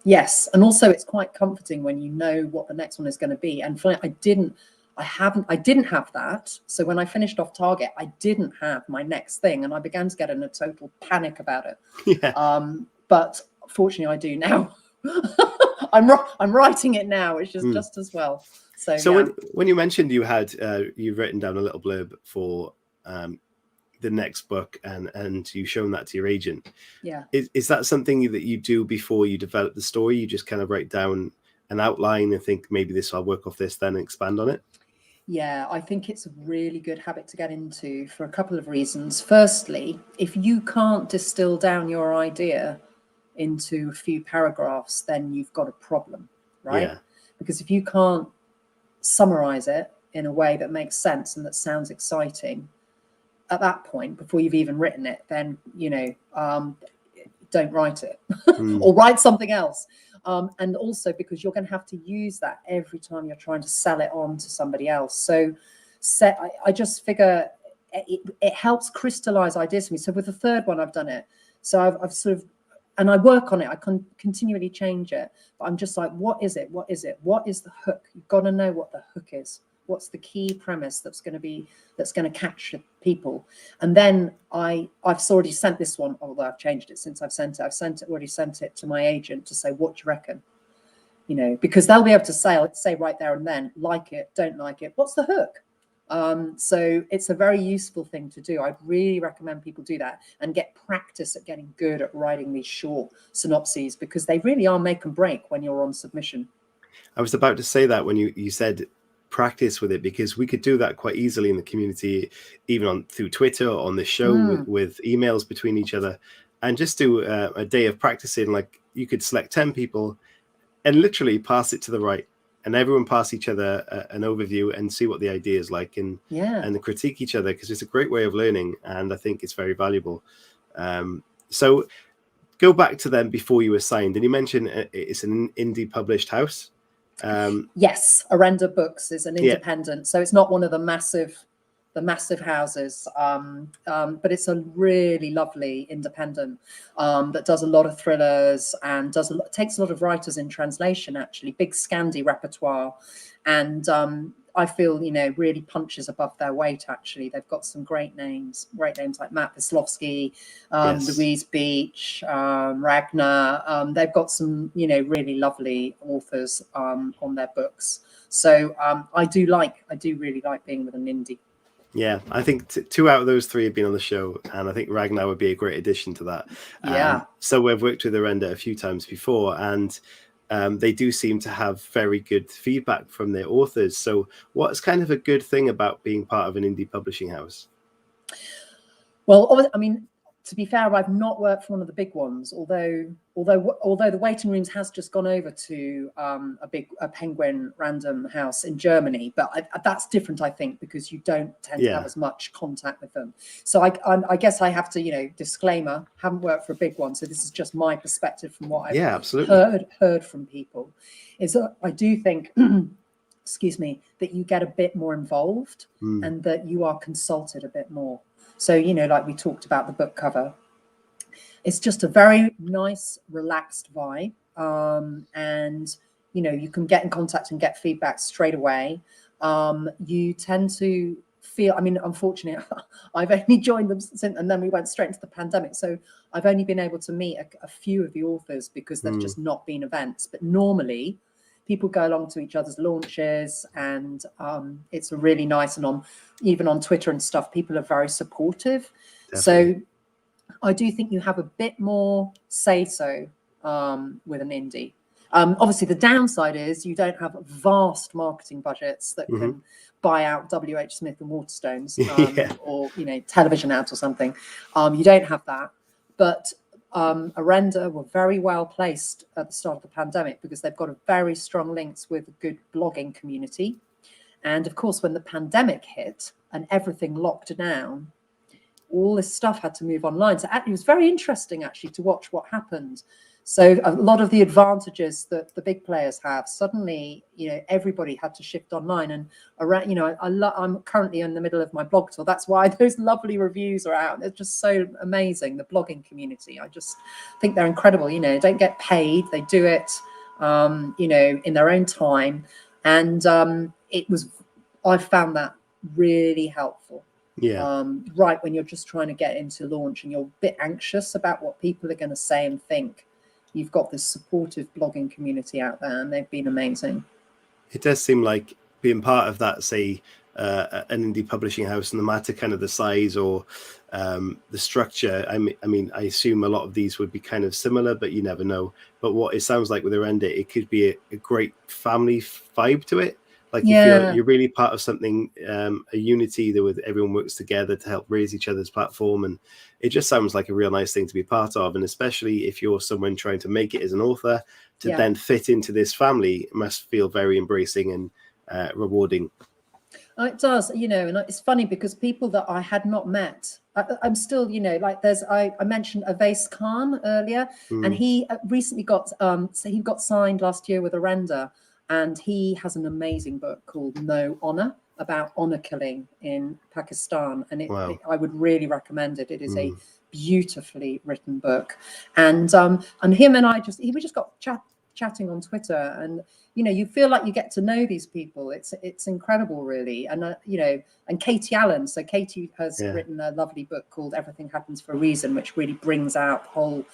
Yes. And also it's quite comforting when you know what the next one is going to be. And I didn't have that. So when I finished Off Target, I didn't have my next thing, and I began to get in a total panic about it. Yeah. But fortunately I do now. I'm writing it now, which is just as well. So yeah. when you mentioned you had you've written down a little blurb for the next book and you've shown that to your agent, Yeah. Is that something that you do before you develop the story? You just kind of write down an outline and think maybe this, I'll work off this, then expand on it? Yeah, I think it's a really good habit to get into for a couple of reasons. Firstly, if you can't distill down your idea into a few paragraphs, then you've got a problem, right? Yeah. Because if you can't summarize it in a way that makes sense and that sounds exciting at that point, before you've even written it, then, don't write it or write something else. And also because you're going to have to use that every time you're trying to sell it on to somebody else. So I just figure it helps crystallize ideas for me. So with the third one, I've done it. So I've sort of, and I work on it. I can continually change it. But I'm just like, what is it? What is it? What is the hook? You've got to know what the hook is. What's the key premise that's going to catch people? And then I've already sent this one, although I've changed it since I've sent it. Already sent it to my agent to say, what do you reckon? Because they'll be able to say right there and then, like it, don't like it. What's the hook? So it's a very useful thing to do. I'd really recommend people do that and get practice at getting good at writing these short synopses, because they really are make and break when you're on submission. I was about to say that when you said practice with it, because we could do that quite easily in the community, even through Twitter or on this show with emails between each other, and just do a day of practicing. Like you could select 10 people and literally pass it to the right, and everyone pass each other an overview and see what the idea is like, and critique each other, because it's a great way of learning, and I think it's very valuable. So go back to them before you were signed, and you mentioned it's an indie published house. Yes, Arenda Books is an independent, so it's not one of the massive houses, but it's a really lovely independent that does a lot of thrillers and takes a lot of writers in translation, actually, big Scandi repertoire, and I feel really punches above their weight. Actually, they've got some great names like Matt Wisłowski, Louise Beach, Ragnar. They've got some really lovely authors on their books. So I do really like being with an indie. Yeah, I think 2 out of those 3 have been on the show, and I think Ragnar would be a great addition to that. Yeah. So we've worked with Arenda a few times before, and they do seem to have very good feedback from their authors. So what's kind of a good thing about being part of an indie publishing house? Well, I mean, to be fair, I've not worked for one of the big ones, although the waiting rooms has just gone over to a Penguin Random house in Germany, but that's different, I think, because you don't tend to have as much contact with them. So I guess I have to, disclaimer, haven't worked for a big one, so this is just my perspective from what I've heard from people. Is that I do think, excuse me, that you get a bit more involved and that you are consulted a bit more. So, like we talked about the book cover, it's just a very nice, relaxed vibe. And, you can get in contact and get feedback straight away. You tend to feel, unfortunately, I've only joined them since, and then we went straight into the pandemic. So I've only been able to meet a few of the authors because there's just not been events. But normally people go along to each other's launches, and it's a really nice, and even on Twitter and stuff, people are very supportive. Definitely. So I do think you have a bit more say-so with an indie. Obviously, the downside is you don't have vast marketing budgets that can buy out WH Smith and Waterstones or television ads or something. You don't have that, but Arenda were very well placed at the start of the pandemic because they've got a very strong links with a good blogging community. And of course, when the pandemic hit and everything locked down, all this stuff had to move online. So it was very interesting actually to watch what happened. So a lot of the advantages that the big players have, suddenly, everybody had to shift online. And around, I'm currently in the middle of my blog tour. That's why those lovely reviews are out. They're just so amazing. The blogging community, I just think they're incredible. Don't get paid. They do it, in their own time. And I found that really helpful. Yeah. Right when you're just trying to get into launch and you're a bit anxious about what people are going to say and think. you've got this supportive blogging community out there, and they've been amazing. It does seem like being part of that, say, an indie publishing house, no matter kind of the size or the structure. I mean, I assume a lot of these would be kind of similar, but you never know. But what it sounds like with Arenda, it could be a great family vibe to it. Like you feel you're really part of something, a unity that with everyone works together to help raise each other's platform. And it just sounds like a real nice thing to be part of. And especially if you're someone trying to make it as an author, to then fit into this family must feel very embracing and rewarding. It does, you know, and it's funny because people that I had not met, I'm still, you know, like I mentioned Avais Khan earlier, and he recently got, so he got signed last year with Arenda. And he has an amazing book called No Honor, about honor killing in Pakistan. And I would really recommend it. It is a beautifully written book. And him and I we just got chatting on Twitter. And, you know, you feel like you get to know these people. It's incredible, really. And, you know, and Katie Allen. So Katie has written a lovely book called Everything Happens for a Reason, which really brings out the whole,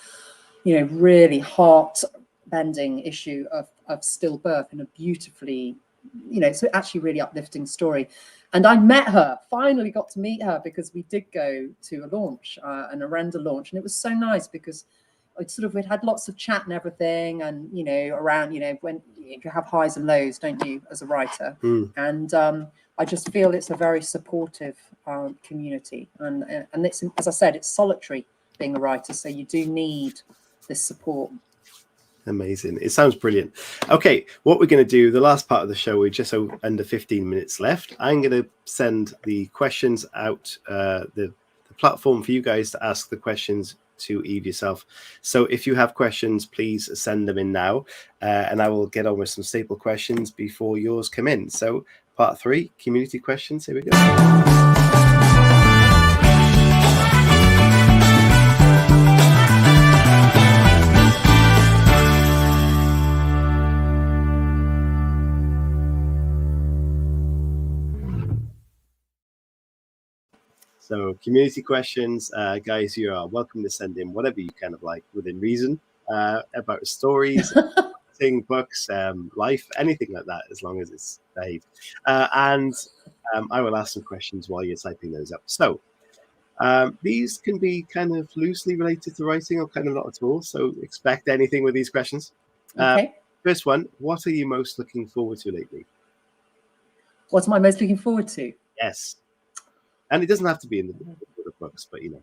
you know, really heart-bending issue of stillbirth in a beautifully, you know, it's actually really uplifting story. And I met her, finally got to meet her, because we did go to a launch, an Arenda launch, and it was so nice because we'd had lots of chat and everything, and, you know, around, you know, if you have highs and lows, don't you, as a writer? And I just feel it's a very supportive community, and it's, as I said, it's solitary being a writer, so you do need this support. Amazing. It sounds brilliant. Okay, what we're going to do, the last part of the show, we're just under 15 minutes left. I'm going to send the questions out, the platform for you guys to ask the questions to Eve yourself. So if you have questions, please send them in now, and I will get on with some staple questions before yours come in. So part 3, community questions. Here we go. So community questions, guys, you are welcome to send in whatever you kind of like within reason, about stories, books, life, anything like that, as long as it's behaved. And I will ask some questions while you're typing those up. So these can be kind of loosely related to writing or kind of not at all. So expect anything with these questions. Okay. First one, what are you most looking forward to lately? What am I most looking forward to? Yes. And it doesn't have to be in the books, but, you know.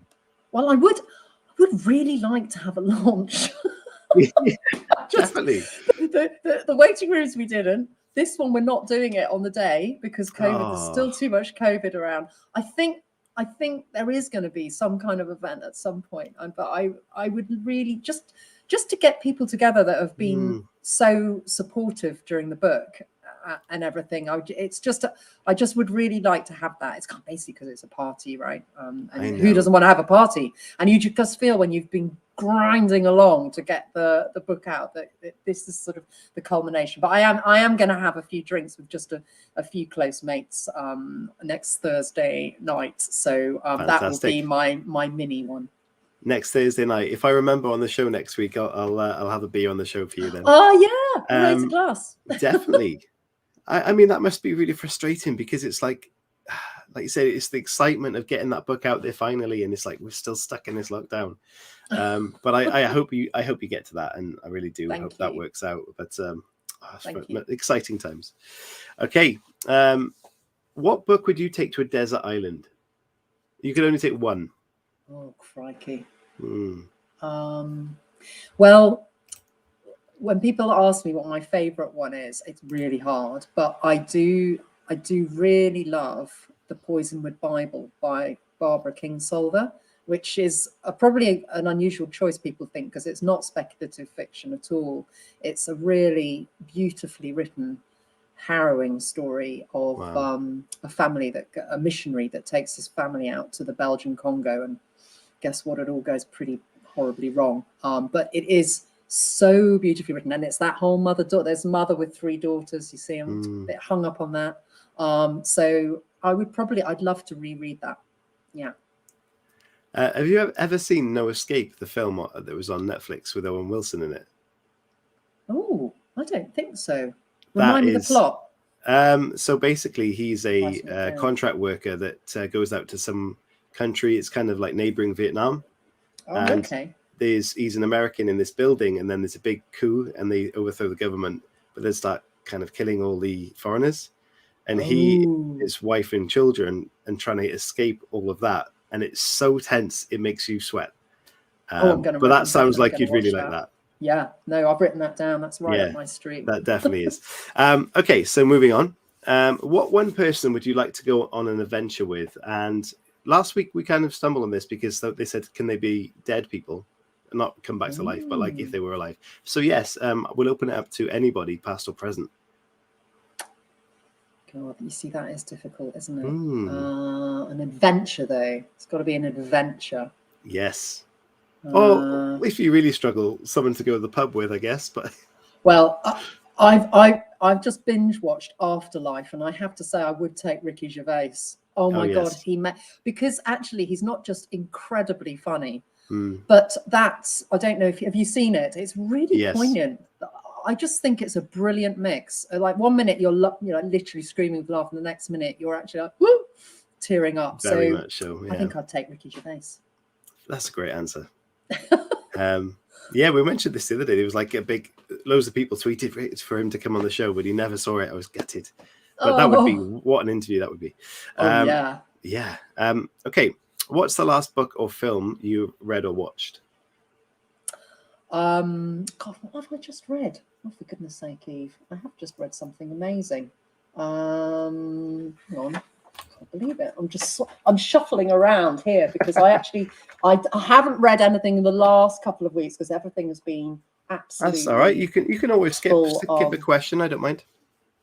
Well, I would really like to have a launch. Definitely. The waiting rooms we didn't. This one we're not doing it on the day because COVID. There's still too much COVID around. I think there is going to be some kind of event at some point, but I would really just to get people together that have been so supportive during the book. And everything. I just would really like to have that. It's kind of basically because it's a party, right? And who doesn't want to have a party? And you just feel when you've been grinding along to get the book out that this is sort of the culmination. But I am going to have a few drinks with just a few close mates next Thursday night. So that will be my mini one. Next Thursday night. If I remember on the show next week, I'll have a beer on the show for you then. Oh yeah, raise a glass. Definitely. I mean, that must be really frustrating because it's like you say, it's the excitement of getting that book out there finally, and it's like we're still stuck in this lockdown. But I hope you get to that, and I really do hope that works out. But exciting times. Okay, what book would you take to a desert island? You could only take one. Oh crikey! Well, when people ask me what my favorite one is, it's really hard, but I do really love The Poisonwood Bible by Barbara Kingsolver, which is probably an unusual choice, people think, because it's not speculative fiction at all. It's a really beautifully written, harrowing story of a missionary that takes his family out to the Belgian Congo, and guess what? It all goes pretty horribly wrong. But it is so beautifully written, and it's that whole mother-daughter. There's a mother with 3 daughters. You see, I'm a bit hung up on that. So I'd love to reread that. Yeah. Have you ever seen No Escape, the film that was on Netflix with Owen Wilson in it? Oh, I don't think so. That Remind me the is plot. so basically he's a Writing it down. contract worker that goes out to some country. It's kind of like neighboring Vietnam. Oh, And okay. he's an American in this building, and then there's a big coup and they overthrow the government, but they start kind of killing all the foreigners. And he, Oh. his wife and children, and trying to escape all of that. And it's so tense, it makes you sweat. I'm gonna. But that sounds definitely like gonna you'd really watch like that. Yeah, no, I've written that down. That's right Yeah, up my street. That definitely is. Okay, so moving on. What one person would you like to go on an adventure with? And last week we kind of stumbled on this because they said, can they be dead people? Not come back to life, but like if they were alive. So yes, we'll open it up to anybody, past or present. God, you see, that is difficult, isn't it? An adventure, though. It's got to be an adventure. Yes. Or if you really struggle, someone to go to the pub with, I guess. But well, I've just binge watched Afterlife, and I have to say I would take Ricky Gervais. Oh my God, because actually he's not just incredibly funny, but I don't know if have you seen it? It's really poignant. I just think it's a brilliant mix. Like 1 minute you're literally screaming with laughter, and the next minute you're actually like woo, tearing up. Very much so. Yeah. I think I'd take Ricky Gervais. That's a great answer. Yeah, we mentioned this the other day. There was like loads of people tweeted for him to come on the show, but he never saw it. I was gutted. But that would be what an interview that would be. Yeah. Okay. What's the last book or film you read or watched? God, what have I just read? Oh, for goodness sake, Eve. I have just read something amazing. Hang on. I can't believe it. I'm shuffling around here because I haven't read anything in the last couple of weeks because everything has been absolutely. That's all right. You can always skip a question. I don't mind.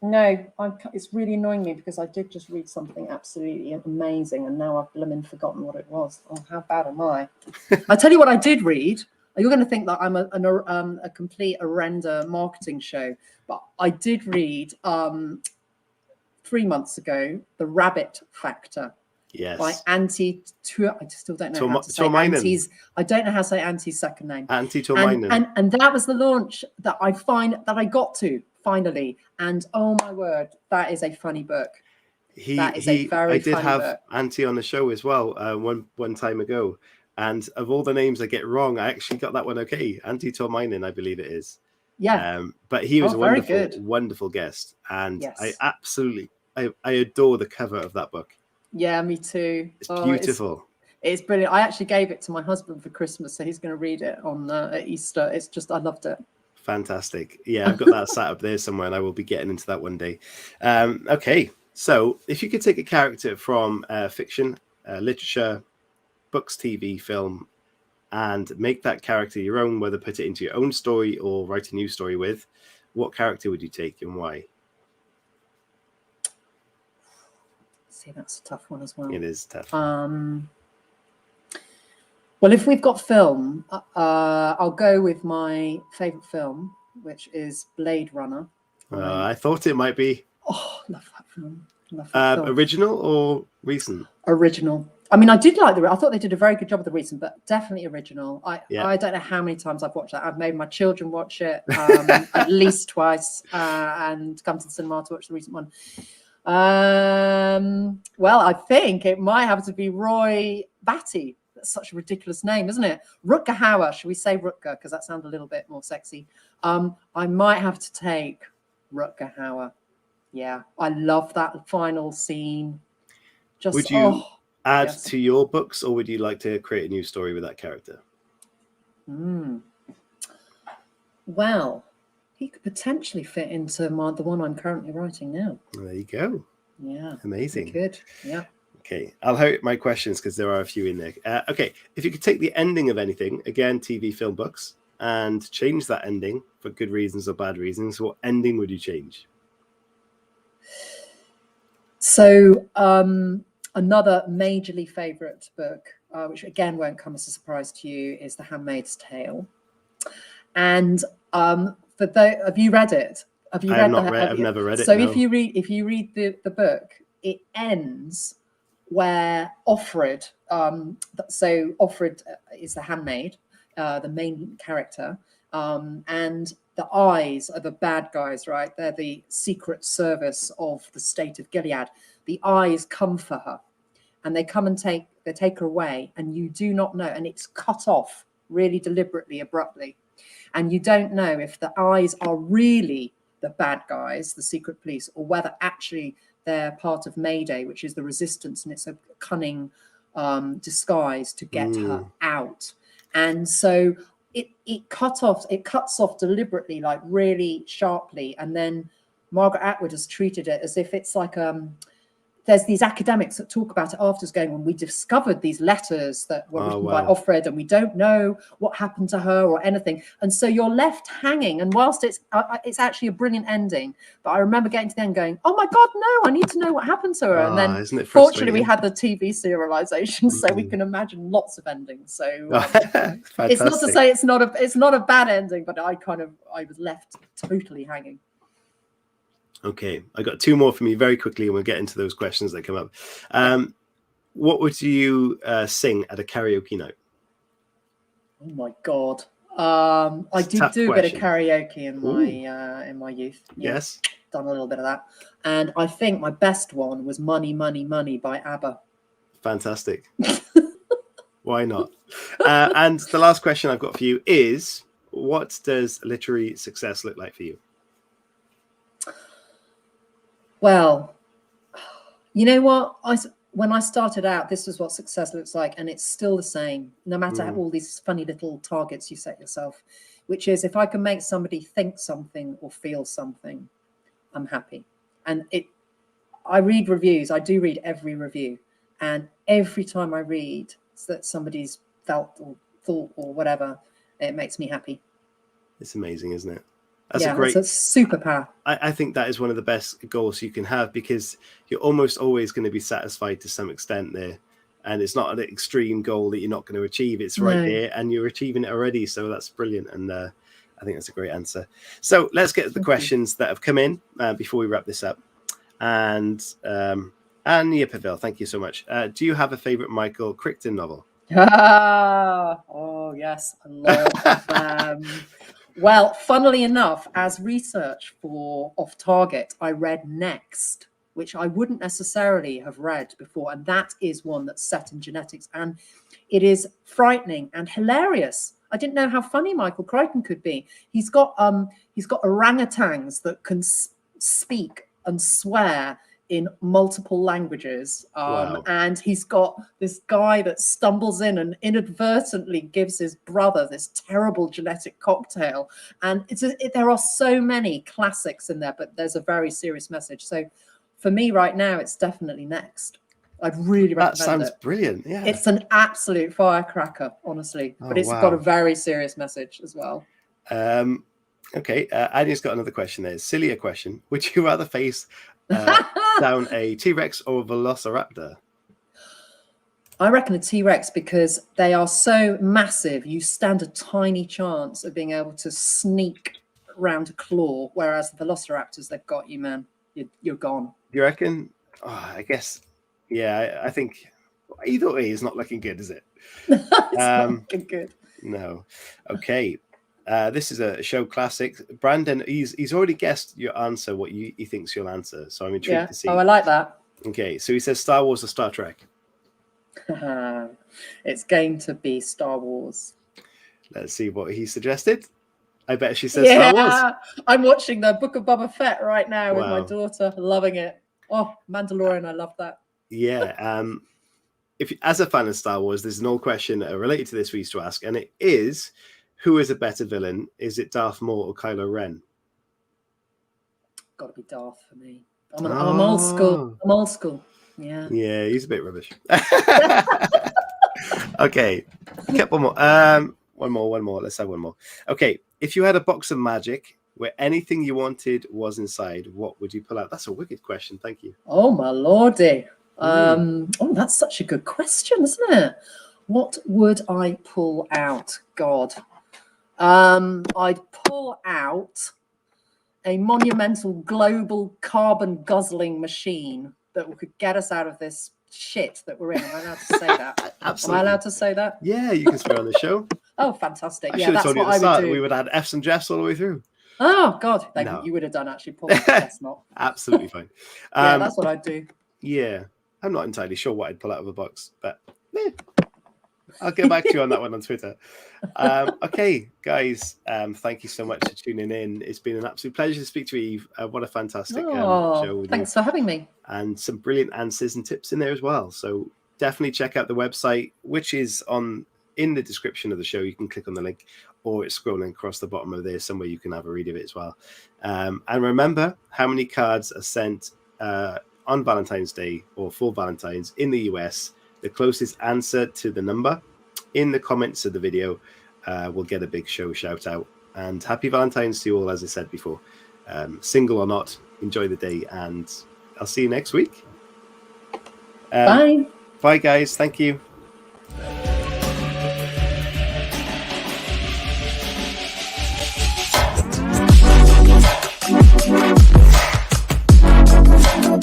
No, it's really annoying me because I did just read something absolutely amazing and now I've blooming forgotten what it was. Oh, how bad am I? I tell you what I did read. You're going to think that I'm a complete horrendous marketing show, but I did read 3 months ago, The Rabbit Factor. Yes. By Antti I still don't know how to say Antti's. I don't know how to say Antti's second name. Antti Tuominen. And that was the launch that I got to finally. And oh my word, that is a funny book. That is a very funny book. I did have Antti on the show as well one time ago. And of all the names I get wrong, I actually got that one okay. Antti Tuominen, I believe it is. Yeah. But he was a wonderful guest. And I absolutely I adore the cover of that book. Yeah, me too. It's beautiful. It's brilliant. I actually gave it to my husband for Christmas, so he's going to read it on at Easter. It's just, I loved it. Fantastic. Yeah, I've got that sat up there somewhere, and I will be getting into that one day. Okay, so if you could take a character from fiction, literature, books, TV, film, and make that character your own, whether put it into your own story or write a new story with, what character would you take and why? See, that's a tough one as well. It is tough. Well, if we've got film, I'll go with my favorite film, which is Blade Runner. I thought it might be. Oh, love that film. Film. Original or recent? Original. I mean, I did like I thought they did a very good job of the recent, but definitely original. I don't know how many times I've watched that. I've made my children watch it at least twice and come to the cinema to watch the recent one. Well, I think it might have to be Roy Batty. That's such a ridiculous name, isn't it? Rutger Hauer. Should we say Rutger? Because that sounds a little bit more sexy. I might have to take Rutger Hauer. Yeah, I love that final scene. Just would you add to your books, or would you like to create a new story with that character? Well, he could potentially fit into the one I'm currently writing now. There you go. Yeah. Amazing. Good. Yeah. Okay. I'll hurry my questions because there are a few in there. Okay. If you could take the ending of anything, again, TV, film, books, and change that ending for good reasons or bad reasons, what ending would you change? So another majorly favorite book, which again won't come as a surprise to you, is The Handmaid's Tale. And have you read it? Have you I've never read it. So if you read the book, it ends where Offred, so Offred is the handmaid, the main character, and the eyes are the bad guys, right? They're the secret service of the state of Gilead. The eyes come for her, and they come and take her away, and you do not know, and it's cut off really deliberately, abruptly, and you don't know if the eyes are really the bad guys, the secret police, or whether actually they're part of Mayday, which is the resistance, and it's a cunning disguise to get her out. And so it cuts off deliberately, like really sharply. And then Margaret Atwood has treated it as if it's like there's these academics that talk about it afterwards, going, when we discovered these letters that were written by Offred, and we don't know what happened to her or anything. And so you're left hanging. And whilst it's actually a brilliant ending, but I remember getting to the end going, oh my God, no, I need to know what happened to her. And then fortunately we had the TV serialization, so we can imagine lots of endings. So it's not to say it's not a bad ending, but I was left totally hanging. Okay, I got two more from you very quickly, and we'll get into those questions that come up. What would you sing at a karaoke night? Oh my God, I did do a bit of karaoke in my youth. Yeah, yes, done a little bit of that, and I think my best one was "Money, Money, Money" by ABBA. Fantastic. Why not? And the last question I've got for you is: what does literary success look like for you? Well, you know what? When I started out, this was what success looks like, and it's still the same, no matter how all these funny little targets you set yourself, which is if I can make somebody think something or feel something, I'm happy. And I read reviews. I do read every review, and every time I read that somebody's felt or thought or whatever, it makes me happy. It's amazing, isn't it? That's a superpower. I think that is one of the best goals you can have, because you're almost always going to be satisfied to some extent there. And it's not an extreme goal that you're not going to achieve. It's right there, and you're achieving it already. So that's brilliant. And I think that's a great answer. So let's get to the questions that have come in before we wrap this up. And Anne Yipperville, thank you so much. Do you have a favorite Michael Crichton novel? Oh, yes. I love them. Well, funnily enough, as research for Off Target, I read Next, which I wouldn't necessarily have read before. And that is one that's set in genetics. And it is frightening and hilarious. I didn't know how funny Michael Crichton could be. He's got orangutans that can speak and swear in multiple languages. And he's got this guy that stumbles in and inadvertently gives his brother this terrible genetic cocktail. And there are so many classics in there, but there's a very serious message. So for me right now, it's definitely Next. I'd really recommend it. That sounds brilliant. Yeah, it's an absolute firecracker, honestly, but it's got a very serious message as well. Okay, Annie's got another question there. Sillier question. Would you rather face down a T-Rex or a Velociraptor? I reckon a T-Rex, because they are so massive, you stand a tiny chance of being able to sneak around a claw, whereas the Velociraptors, they've got you, man. You're gone. Do you reckon? Oh, I guess, yeah, I think either way is not looking good, is it? It's not looking good. No. Okay. This is a show classic. Brandon, he's already guessed your answer, what he thinks you'll answer. So I'm intrigued to see. Oh, I like that. Okay, so he says Star Wars or Star Trek? It's going to be Star Wars. Let's see what he suggested. I bet she says Star Wars. I'm watching the Book of Boba Fett right now with my daughter, loving it. Oh, Mandalorian, I love that. Yeah. As a fan of Star Wars, there's an old question related to this we used to ask, and it is, who is a better villain? Is it Darth Maul or Kylo Ren? Got to be Darth for me. I'm old school. I'm old school. Yeah. Yeah, he's a bit rubbish. Okay, a couple more. One more. Let's have one more. Okay, if you had a box of magic where anything you wanted was inside, what would you pull out? That's a wicked question. Thank you. Oh my lordy. That's such a good question, isn't it? What would I pull out? God. I'd pull out a monumental global carbon guzzling machine that could get us out of this shit that we're in. Am I allowed to say that? Absolutely. Am I allowed to say that? Yeah, you can swear on the show. Oh, fantastic. I Yeah, should have that's told you what at the I would start. do. We would have had F's and Jeffs all the way through. Oh, God. No. You would have done, actually, Paul. That's not. Absolutely fine. Yeah, that's what I'd do. Yeah, I'm not entirely sure what I'd pull out of a box, but I'll get back to you on that one on Twitter. Okay, guys, thank you so much for tuning in. It's been an absolute pleasure to speak to you, Eve. What a fantastic show. With thanks you. for having me. And some brilliant answers and tips in there as well. So definitely check out the website, which is in the description of the show. You can click on the link, or it's scrolling across the bottom of there somewhere. You can have a read of it as well. And remember how many cards are sent on Valentine's Day or for Valentine's in the US. The closest answer to the number in the comments of the video will get a big show shout out. And happy Valentine's to you all, as I said before. Single or not, enjoy the day, and I'll see you next week. Bye. Bye, guys. Thank you.